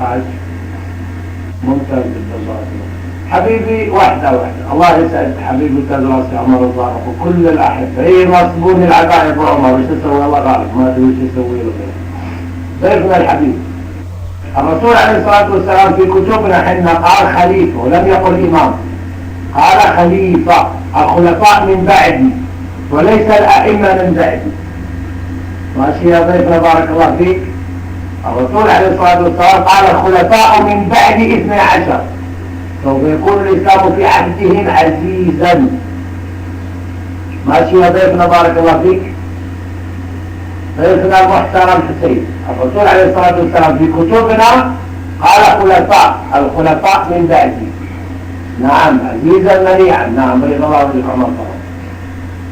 عايش. ممتاز جدا. حبيبي واحدة الله يسعد حبيبي تدرسي عمر الضارق وكل الأحبة. إيه نصبوني العقائد وعمر وش يسوي الله غالب ما أدري وش يسوي له غير. ضيفنا الحبيب الرسول عليه الصلاة والسلام في كتبنا حنا قال خليفة ولم يقل إمام، قال خليفة. الخلفاء من بعدي وليس الأئمة من بعدي. ماشي يا ضيفنا بارك الله فيك. الرسول عليه الصلاة والسلام قال الخلفاء من بعد 12 سوف يكون الإسلام في عهدهم عزيزا. ماشي يا ضيفنا بارك الله فيك. ضيفنا المحترم حسين الرسول عليه الصلاة والسلام في كتبنا قال الخلفاء من بعدي. نعم عزيزا منيعا. نعم بين الله والإقامة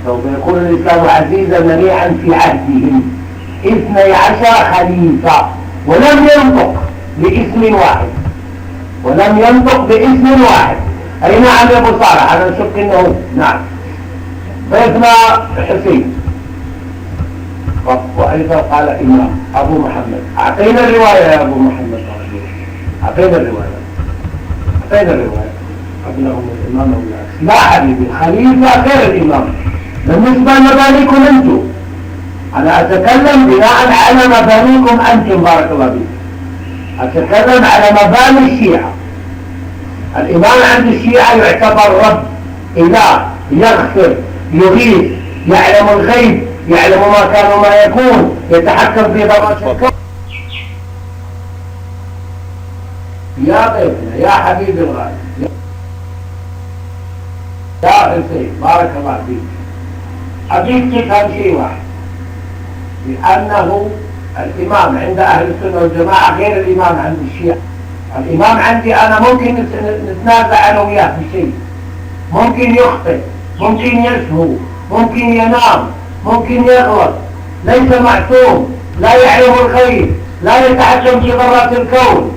سوف يكون الإسلام عزيزا منيعا في عهدهم 12 خليفة ولم ينطق باسم واحد. أي نعم يا أبو صالح أنا أشك أنه نعم. ضيفنا حسين وأيضا قال إمام أبو محمد. أعطينا الرواية يا أبو محمد. أعطينا الرواية قبلهم الإمام أو العكس. لا حبيبي الخليفة غير الإمام بالنسبة لمبانيكم أنتم. أنا أتكلم بناء على مبانيكم أنتم بارك الله فيك. أتكلم على مباني الشيعة. الإمام عند الشيعة يعتبر رب، إله، يغفر، يغيث، يعلم الغيب، يعلم ما كان وما يكون، يتحكم في ذرات الكون. يا ضيفنا يا حبيبي الغالي يا حسين بارك الله فيك. أبيك تفهم شيء واحد، لأنه الإمام عند أهل السنة والجماعة غير الإمام عند الشيعة. الإمام عندي أنا ممكن نتنازع أنا وياه في شيء، ممكن يخطئ، ممكن يسهو، ممكن ينام، ممكن يغلط، ليس معصوم، لا يعلم الغيب، لا يتحكم في ذرات الكون.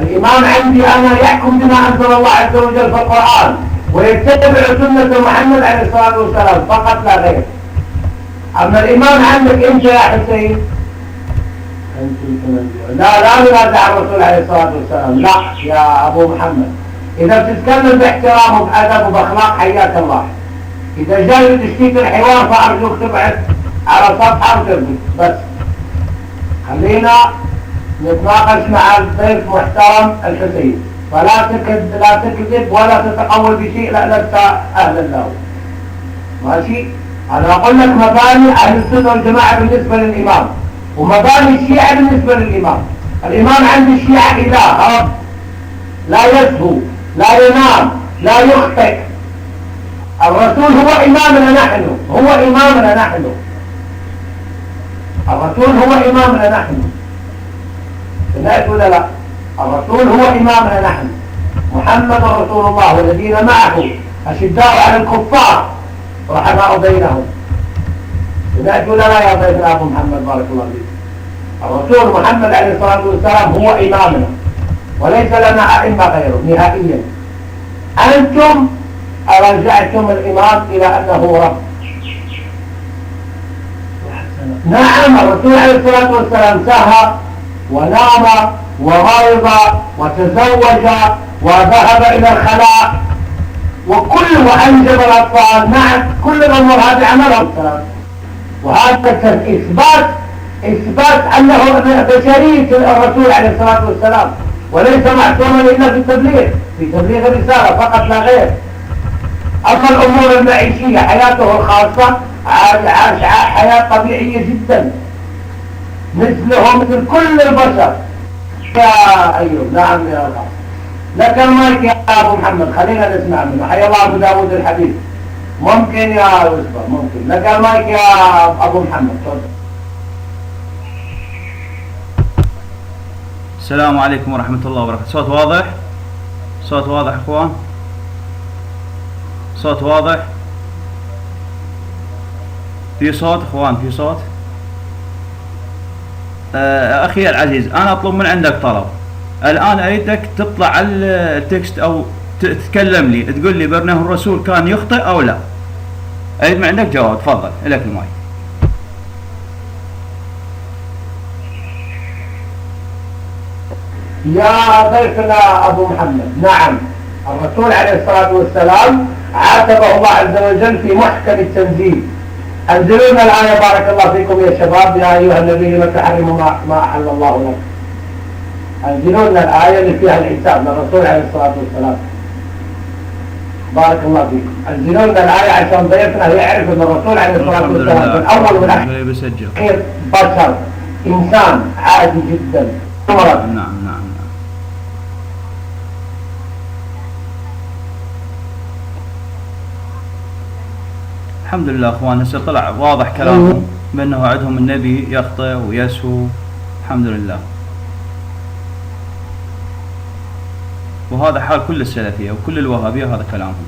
الإمام عندي أنا يحكم بما أنزل الله عز وجل في القرآن ويتبع سنة محمد عليه الصلاة والسلام فقط لا غير. أما الإمام عندك أنت يا حسين لا ننازع الرسول عليه الصلاة والسلام. لا يا أبو محمد، إذا بتتكلم باحترام وبأدب وبأخلاق حياك الله. إذا جاي تشتيك الحوار فأرجوك تبعد على صفحة وتربط بس. خلينا نتناقش مع الضيف محترم الحسين، فلا تكذب ولا تتقول بشيء لأنك أهل الله. ماشي؟ أنا أقول لك مباني أهل السنة والجماعة بالنسبة للإمام ومباني الشيعة بالنسبة للإمام. الإمام عند الشيعة إله رب، لا يسهو، لا ينام، لا يخطئ. الرسول هو إمامنا نحن، الرسول هو إمامنا نحن. سمعت ولا لا؟ الرسول هو إمامنا نحن. محمد رسول الله والذين معه أشداء على الكفار رحماء بينهم. سمعت ولا لا يا ضيفنا أبو محمد بارك الله فيك؟ الرسول محمد عليه الصلاة والسلام هو إمامنا وليس لنا أئمة غيره نهائيا. أنتم أرجعتم الإمام إلى أنه رب. نعم الرسول عليه الصلاة والسلام سهى ونام ومرض وتزوج وذهب إلى الخلاء وأنجب الأطفال. نعم كل الأمور هذه عملها السلام. وهذا إثبات أنه بشرية الرسول عليه الصلاة والسلام وليس معصوما إلا في تبليغ الرسالة فقط لا غير. أما الأمور المعيشية حياته الخاصة عاش حياة طبيعية جدا مثله مثل كل البشر. يا أيوب نعم يا الله لك المايك يا أبو محمد، خلينا نسمع منه. حيا الله أبو داود الحبيب. ممكن يا يوسف ممكن لك المايك يا أبو محمد. تفضل. السلام عليكم ورحمة الله وبركاته. صوت واضح؟ صوت واضح اخوان؟ صوت واضح؟ في صوت اخوان؟ في صوت؟ اخي العزيز انا اطلب من عندك طلب الان، اريدك تطلع على التكست او تتكلم لي تقول لي بأنه الرسول كان يخطئ او لا. اريد من عندك جواب. تفضل لك المايك. يا ضيفنا أبو محمد، نعم، الرسول عليه الصلاة والسلام عاتبه الله عز وجل في محكم التنزيل. أنزلوا لنا الآية بارك الله فيكم يا شباب، يا أيها النبي لم تحرموا ما أحل الله لك. أنزلوا لنا الآية اللي فيها الحساب للرسول عليه الصلاة والسلام. بارك الله فيكم. أنزلوا لنا الآية عشان ضيفنا يعرف أن الرسول عليه الصلاة والسلام في الأول والأخير بشر، إنسان عادي جدا. نعم. الحمد لله اخوان، هسه طلع واضح كلامهم بانه عندهم النبي يخطئ ويسهو. الحمد لله. وهذا حال كل السلفيه وكل الوهابيه، هذا كلامهم.